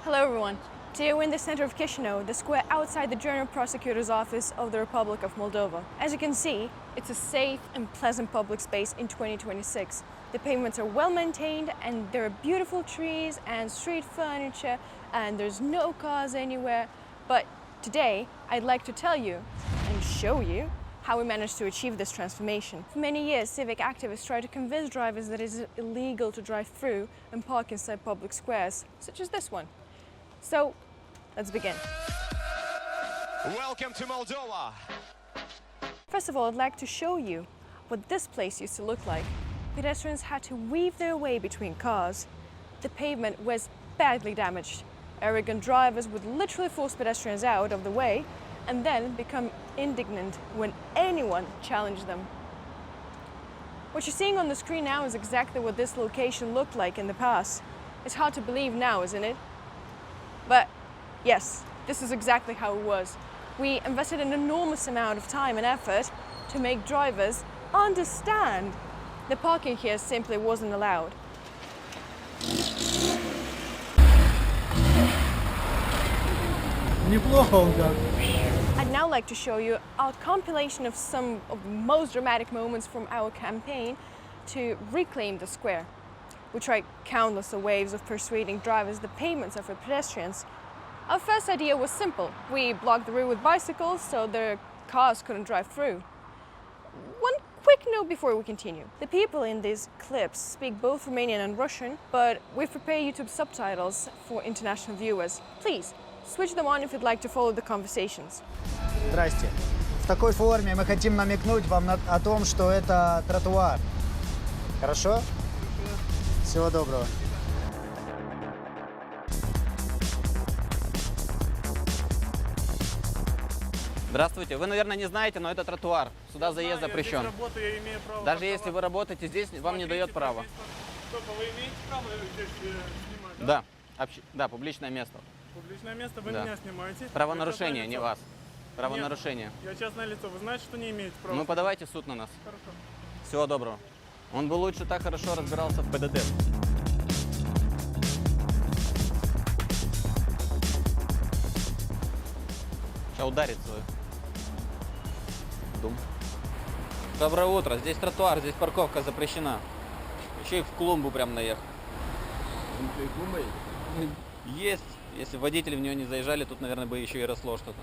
Hello everyone. Today we're in the center of Chisinau, the square outside the General Prosecutor's Office of the Republic of Moldova. As you can see, it's a safe and pleasant public space in 2026. The pavements are well maintained and there are beautiful trees and street furniture and there's no cars anywhere. But today I'd like to tell you and show you how we managed to achieve this transformation. For many years, civic activists tried to convince drivers that it is illegal to drive through and park inside public squares, such as this one. So, let's begin. Welcome to Moldova! First of all, I'd like to show you what this place used to look like. Pedestrians had to weave their way between cars. The pavement was badly damaged. Arrogant drivers would literally force pedestrians out of the way and then become indignant when anyone challenged them. What you're seeing on the screen now is exactly what this location looked like in the past. It's hard to believe now, isn't it? But yes, this is exactly how it was. We invested an enormous amount of time and effort to make drivers understand the parking here simply wasn't allowed. I'd now like to show you a compilation of some of the most dramatic moments from our campaign to reclaim the square. We tried countless waves of persuading drivers the pavements are for pedestrians. Our first idea was simple. We blocked the route with bicycles so the cars couldn't drive through. One quick note before we continue. The people in these clips speak both Romanian and Russian, but we've prepared YouTube subtitles for international viewers. Please, switch them on if you'd like to follow the conversations. Здрасте. В такой форме мы хотим намекнуть вам о том, что это тротуар. Хорошо? Всего доброго. Здравствуйте. Вы, наверное, не знаете, но это тротуар. Сюда заезд запрещен. Я имею право. Даже если вы работаете здесь, вам не дает права. Только вы имеете право здесь снимать, Да, да, публичное место. Публичное место, вы Да. меня снимаете. Правонарушение, Я не частное вас. Правонарушение. лицо. Я частное лицо, вы знаете, что не имеете права? Ну, подавайте в суд на нас. Хорошо. Всего доброго. Он бы лучше так хорошо разбирался в ПДД. Сейчас ударит свою. Дум. Доброе утро. Здесь тротуар, здесь парковка запрещена. Еще и в клумбу прям наехал. Есть. Если водители в нее не заезжали, тут, наверное, бы еще и росло что-то.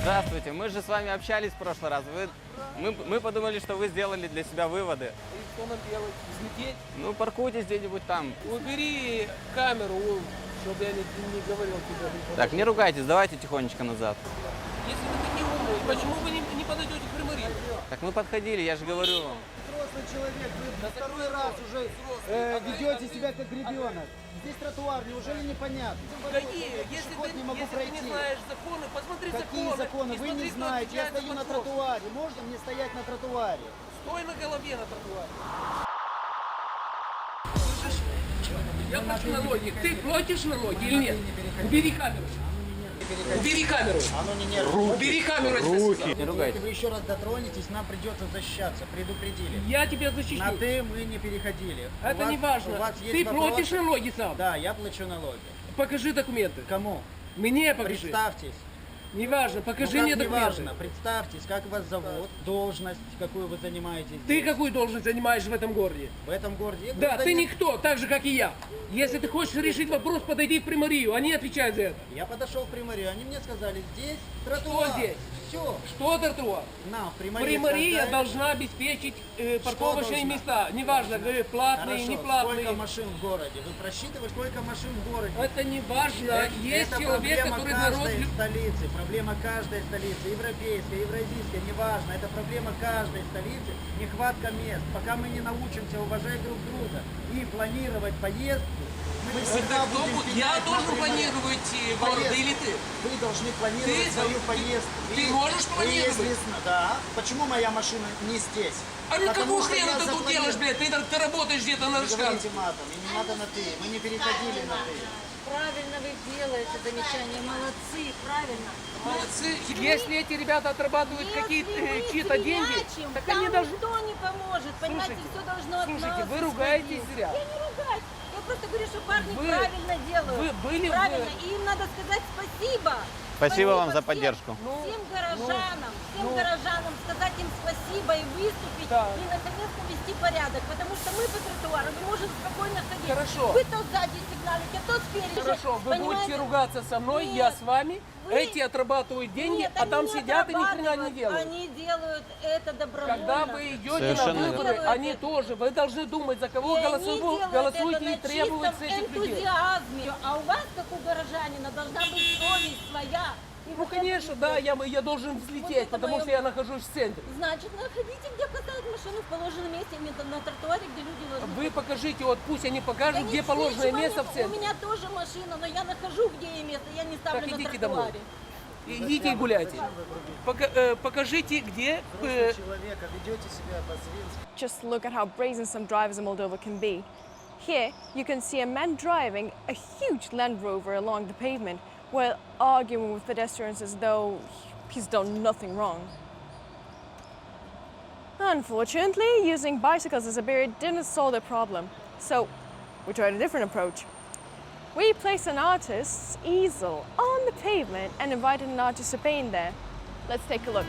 Здравствуйте, мы же с вами общались в прошлый раз. Мы подумали, что вы сделали для себя выводы. И что нам делать? Взлететь? Ну, паркуйтесь где-нибудь там. Убери камеру, чтобы я не говорил тебе. Так, не ругайтесь, давайте тихонечко назад. Если вы такие умные, почему вы не подойдете к примарию? Так мы подходили, я же говорю вам. Взрослый человек, вы второй раз уже ведете себя как ребенок. Здесь тротуар, неужели непонятно? Какие? Если Пешеход ты не могу если ты пройти. не знаешь законы, посмотри Какие законы? и Вы смотри, не кто знаете, я отвечает за стою на парковку. тротуаре. Можно мне стоять на тротуаре? Стой на голове на тротуаре. Слышишь? Я плачу налоги. Ты платишь налоги или нет? Убери камеру. Убери камеру. Убери камеру. Руки. Не ругайтесь. Если вы еще раз дотронетесь, нам придется защищаться. Предупредили. Я тебя защищу. На «ты» мы не переходили. Это не важно. У вас есть Ты вопросы? платишь налоги сам. Да, я плачу налоги. Покажи документы. Кому? Мне покажи. Представьтесь. Неважно, покажи Ну, мне как не документы. важно, представьтесь, как вас зовут, должность, какую вы занимаете Ты здесь. какую должность занимаешь в этом городе? В этом городе? Да, ты никто, так же, как и я. Если ты хочешь решить вопрос, подойди в примарию, они отвечают за это. Я подошел в примарию, они мне сказали, здесь тротуар. Что здесь? Все. Что тротуар? На, в примарии Примария сказали. должна обеспечить парковочные должна? места. Неважно, платные, Хорошо, не платные. сколько машин в городе? Вы просчитываете, сколько машин в городе? Это не важно. Есть это человек, проблема который народ... каждой столицы, проблема каждой столицы, европейской, евразийской, неважно, это проблема каждой столицы, нехватка мест. Пока мы не научимся уважать друг друга и планировать поездки, Мы всегда Так кто будем будет? пенять Я на должен прямых планировать города поездках. или ты? Вы должны планировать свою поездку. ты можешь планировать? Да. Почему моя машина не здесь? А ну Потому какого что хрена я ты тут запланировал. делаешь, блядь? Ты работаешь где-то на Не рожках. говорите матом, и не надо на ты. Мы не переходили на ты. Правильно вы делаете замечание, молодцы, правильно. Молодцы. Если эти ребята отрабатывают чьи-то деньги, так там они должны... никто не поможет, понимаете, Слушайте, все должно от слушайте, нас вы ругаетесь исходить. зря. Я не ругаюсь, я просто говорю, что парни Вы- правильно делают. вы были- правильно, и им надо сказать спасибо. Спасибо вам за всем- поддержку. Всем горожанам, ну. горожанам сказать им спасибо и выступить, Да. и наконец навести порядок, потому что мы по тротуару не можем спокойно ходить. Хорошо. Вы то сзади сигналите, то спереди. Хорошо, вы будете Понимаете? ругаться со мной, Нет. я с вами. Вы- Эти отрабатывают деньги, Нет, а они там не сидят и ни хрена не отрабатывают, делают. Они делают это добровольно. Когда вы идете Совершенно на верно. выборы, Делают они это. тоже. Вы должны думать, за кого И они делают голосуйте это и на требовать с чистом этих людей. энтузиазме. А у вас, как у горожанина, должна быть совесть своя. И Ну, вот это конечно, да, я должен взлететь, это потому моё- что я нахожусь в центре. Значит, находите, где поставить машину в положенном месте, именно на тротуаре, где люди должны Вы ходить. покажите, вот пусть они Я покажут, не где положенное ничего место не- в У центре. меня тоже машина, но я нахожу, где ей место, я не ставлю Так на идите тротуаре. домой. Идите и гуляйте. Покажите, где... Человека, ведете себя по-свински. Just look at how brazen some drivers in Moldova can be. Here, you can see a man driving a huge Land Rover along the pavement while arguing with pedestrians as though he's done nothing wrong. Unfortunately, using bicycles as a barrier didn't solve the problem, so we tried a different approach. We placed an artist's easel on the pavement and invited an artist to paint there. Let's take a look.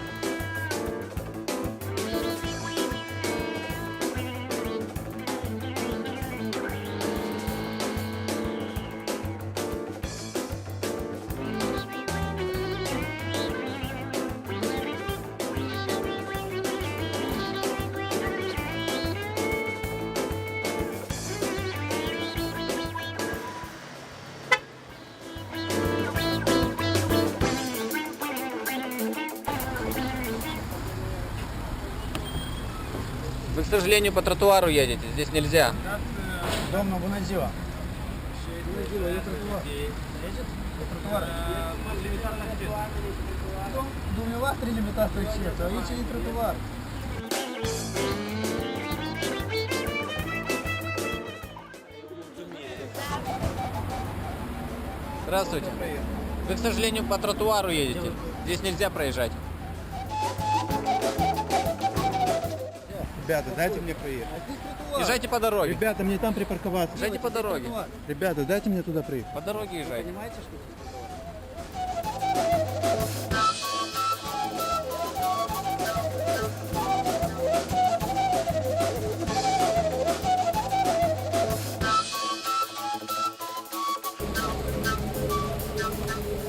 Вы, к сожалению, по тротуару едете, здесь нельзя. Дом на Бунадзива. Бунадзива, это тротуар. Тротуар. Думаю, лимитация света, а видите, не тротуар. Здравствуйте. Вы, к сожалению, по тротуару едете. Здесь нельзя проезжать. Ребята, дайте мне проехать. Езжайте по дороге. Ребята, мне там припарковаться. Езжайте по дороге. Ребята, дайте мне туда проехать. По дороге езжайте.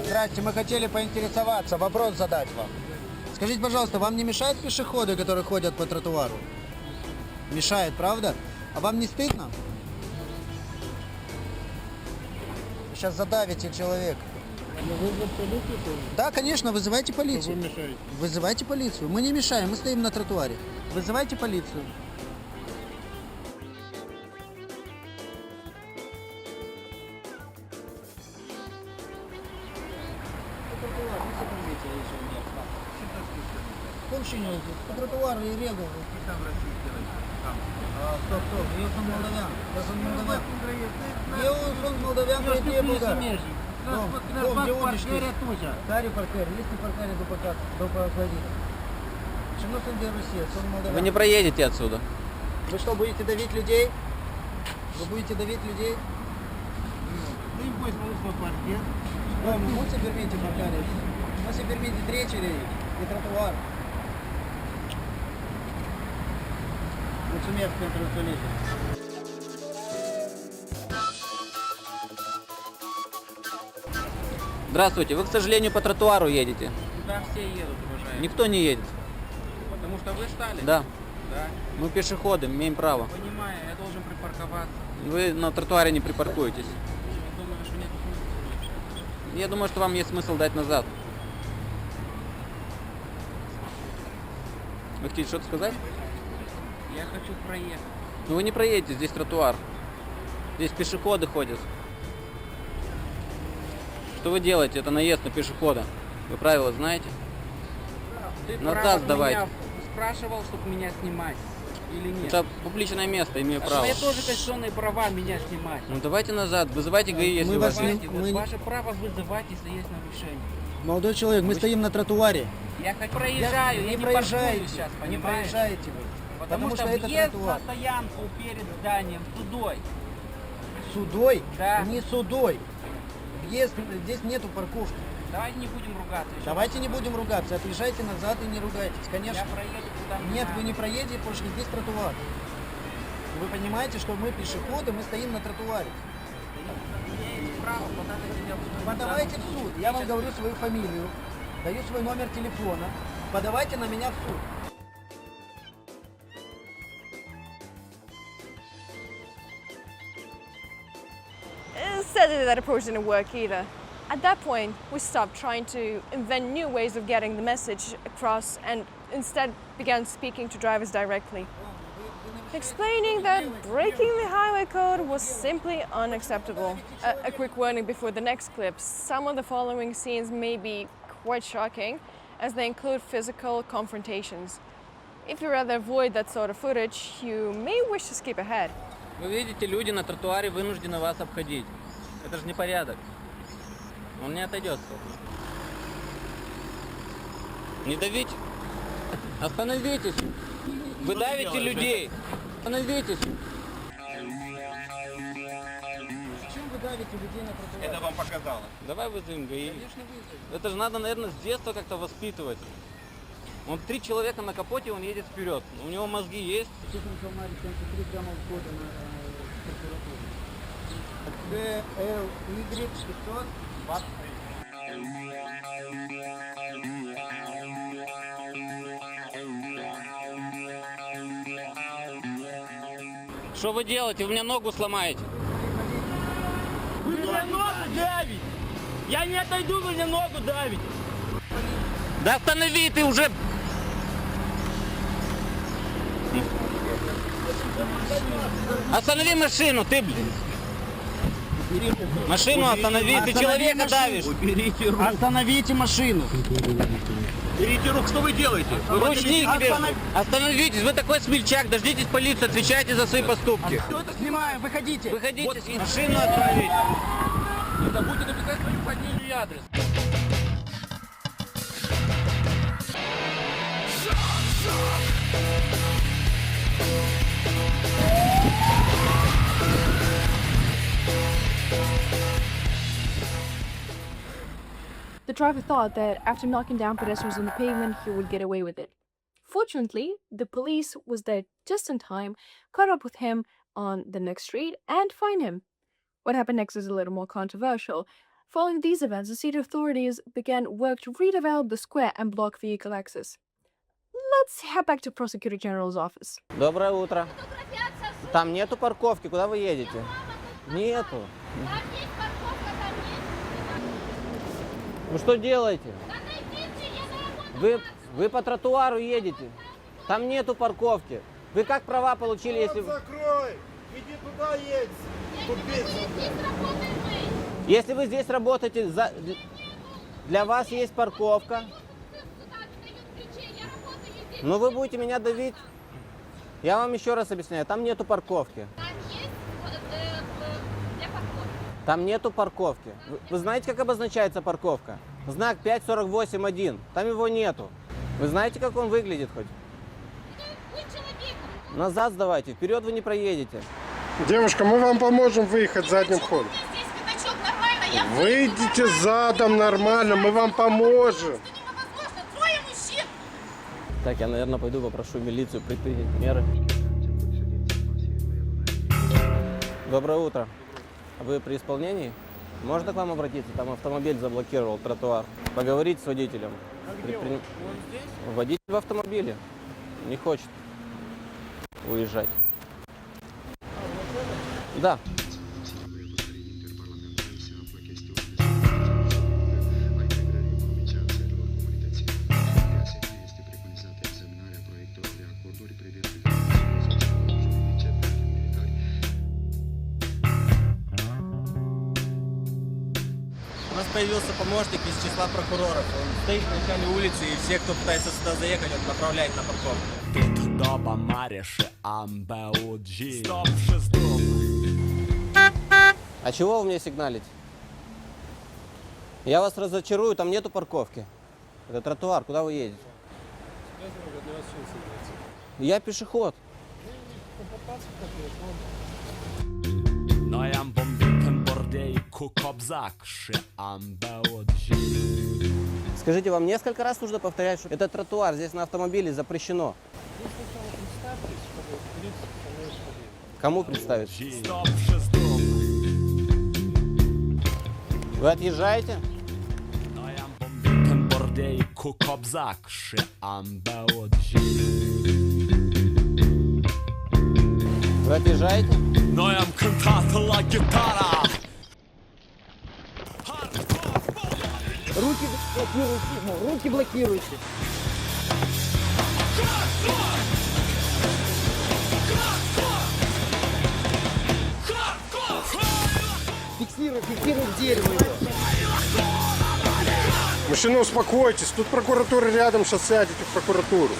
Здрасте, мы хотели поинтересоваться, вопрос задать вам. Скажите, пожалуйста, вам не мешают пешеходы, которые ходят по тротуару? Мешает, правда? А вам не стыдно? Сейчас задавите человека. Да, конечно, вызывайте полицию. Вызывайте полицию. Мы не мешаем, мы стоим на тротуаре. Вызывайте полицию. По тротуару и регу. Стоп, я сон молдавян. Я сон молдавян. Я сон молдавян, я не Дом, где уличный? Старый паркер, листный паркер до покладина. Чему сон где Россия? Сон молдавян. Вы не проедете отсюда. Вы что, будете давить людей? Вы будете давить людей? Да, мы будете пермите паркерить? Мы се пермите тречери и тротуар. Mulțumesc pentru înțelegere. Здравствуйте. Вы, к сожалению, по тротуару едете. Куда все едут, уважаемые? Никто не едет. Потому что вы стали? Да. Да. Мы пешеходы, имеем право. Понимаю, я должен припарковаться. Вы на тротуаре не припаркуетесь. Я думаю, что нет смысла. Я думаю, что вам есть смысл дать назад. Вы хотите что-то сказать? Я хочу проехать. Ну вы не проедете, здесь тротуар. Здесь пешеходы ходят. Что вы делаете? Это наезд на пешехода. Вы правила знаете? Ты Назад право давайте. меня спрашивал, чтобы меня снимать или нет? Это публичное место, имею право. Мои тоже конституционные права меня снимать. Ну давайте назад, вызывайте ГАИ, если Мы у вас вас есть. не- Вот мы- ваше право вызывать, если есть нарушение. Молодой человек, мы стоим на тротуаре. Я хоть проезжаю, я не проезжаете, паркую сейчас, не понимаешь? проезжаете вы. Потому что это въезд тротуар. на стоянку перед зданием судой. Судой? Да. Не судой. Въезд, здесь нету парковки. Давайте не будем ругаться. еще. Давайте не будем ругаться, отъезжайте назад и не ругайтесь, Я конечно. проеду куда мне Нет, надо. вы не проедете, потому что здесь тротуар. Вы понимаете, что мы пешеходы, мы стоим на тротуаре. Имеете право подать на себя в суд. Подавайте в суд. Я вам говорю свою фамилию, даю свой номер телефона. Подавайте на меня в суд. Sadly, that approach didn't work either. At that point, we stopped trying to invent new ways of getting the message across and instead began speaking to drivers directly, explaining that breaking the highway code was simply unacceptable. A quick warning before the next clip: some of the following scenes may be quite shocking, as they include physical confrontations. If you rather avoid that sort of footage, you may wish to skip ahead. Вы видите, люди на тротуаре вынуждены вас обходить. Это же не порядок. Он не отойдет. Не давите. Остановитесь. Вы давите людей. Остановитесь. Зачем вы давите людей на тротуаре? Это вам показало. Давай вызовем ГАИ. Это же надо, наверное, с детства как-то воспитывать. Он 3 человека на капоте, он едет вперед. У него мозги есть. Прямо входа на прокуратуру. ГЛY 500. Что вы делаете? Вы мне ногу сломаете. Вы мне ногу давите! Я не отойду, вы мне ногу давите! Да останови ты уже! Останови машину, ты, блин! Машину останови, ты человека давишь! Остановите машину. Берите руку, что вы делаете? Ручники берите. Остановитесь, вы такой смельчак, дождитесь полиции, отвечайте за свои поступки. Снимаем, выходите. Выходите, машину остановите. Не забудьте написать свою фамилию и адрес. The driver thought that after knocking down pedestrians on the pavement, he would get away with it. Fortunately, the police was there just in time, caught up with him on the next street, and fined him. What happened next is a little more controversial. Following these events, the city authorities began work to redevelop the square and block vehicle access. Let's head back to Prosecutor General's office. Доброе утро. Там нету парковки, куда вы едете? Нету. Вы что делаете? Вы по тротуару едете. Там нету парковки. Вы как права получили, если... Закрой! Иди туда едь! Тупица! Если вы здесь работаете, для вас есть парковка. Но вы будете меня давить. Я вам еще раз объясняю, там нету парковки. Там нету парковки. Вы знаете, как обозначается парковка? Знак 548.1. Там его нету. Вы знаете, как он выглядит хоть? Назад сдавайте, вперед вы не проедете. Девушка, мы вам поможем выехать задним ходом. Выйдите задом нормально, мы вам поможем. Так, я, наверное, пойду попрошу милицию предпринять меры. Доброе утро. Вы при исполнении? Можно к вам обратиться? Там автомобиль заблокировал тротуар. Поговорить с водителем. Водитель в автомобиле. Не хочет уезжать. Да. нас появился помощник из числа прокуроров. Он стоит в начале улицы, и все, кто пытается сюда заехать, он направляет на парковку. Тут доба мариши амбауджи. Стоп, шестом. А чего вы мне сигналите? Я вас разочарую, там нету парковки. Это тротуар, куда вы едете? Я пешеход. Но я бомбикен бордей кукобзакши амбауджи. Скажите, вам несколько раз нужно повторять, что это тротуар, здесь на автомобиле запрещено. Кому представить? Стоп, шестом. Вы отъезжаете? Но я бомбикен бордей кукобзакши амбауджи. Вы отъезжаете? Но я кантатала гитара. Руки блокируйте, руки блокируйте. Фиксируй дерево его. Мужчина, успокойтесь. Тут прокуратура рядом, сейчас сядете в прокуратуру.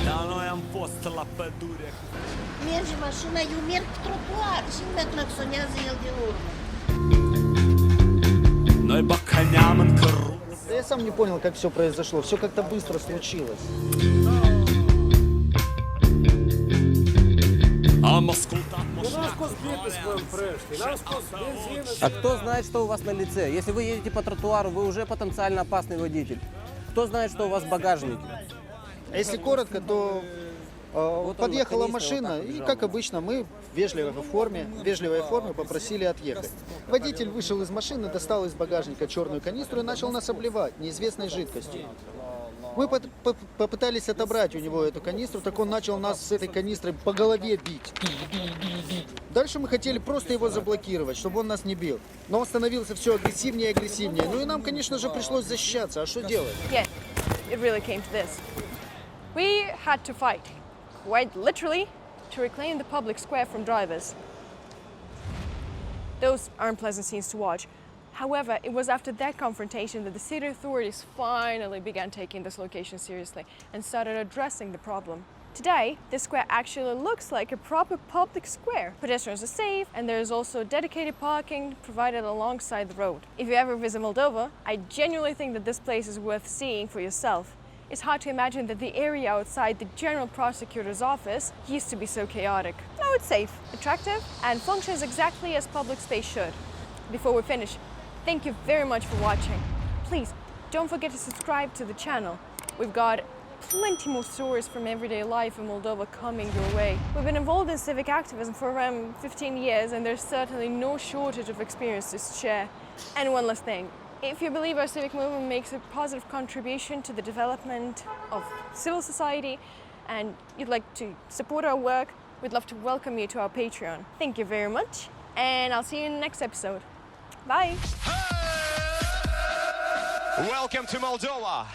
Да но я постала педуря. Merge mașina, eu merg pe trotuar și nu mă claxonează el de urmă. Но и баканям кру. Да я сам не понял, как все произошло. Все как-то быстро случилось. А маскултат А кто знает, что у вас на лице? Если вы едете по тротуару, вы уже потенциально опасный водитель. Кто знает, что у вас в багажнике? А если коротко, то он, подъехала на канистре, машина, вот так и, побежал. как обычно, мы в вежливой форме попросили отъехать. Водитель вышел из машины, достал из багажника черную канистру и начал нас обливать неизвестной жидкостью. Мы попытались отобрать у него эту канистру, так он начал нас с этой канистрой по голове бить. Дальше мы хотели просто его заблокировать, чтобы он нас не бил. Но он становился все агрессивнее и агрессивнее. Ну и нам, конечно же, пришлось защищаться. А что делать? Yeah, it really came to this. We had to fight, quite literally, to reclaim the public square from drivers. Those aren't pleasant scenes to watch. However, it was after that confrontation that the city authorities finally began taking this location seriously and started addressing the problem. Today, this square actually looks like a proper public square. Pedestrians are safe, and there is also dedicated parking provided alongside the road. If you ever visit Moldova, I genuinely think that this place is worth seeing for yourself. It's hard to imagine that the area outside the General Prosecutor's office used to be so chaotic. Now it's safe, attractive, and functions exactly as public space should. Before we finish, thank you very much for watching. Please, don't forget to subscribe to the channel. We've got plenty more stories from everyday life in Moldova coming your way. We've been involved in civic activism for around 15 years, and there's certainly no shortage of experience to share. And one last thing. If you believe our civic movement makes a positive contribution to the development of civil society and you'd like to support our work, we'd love to welcome you to our Patreon. Thank you very much, and I'll see you in the next episode. Bye! Welcome to Moldova!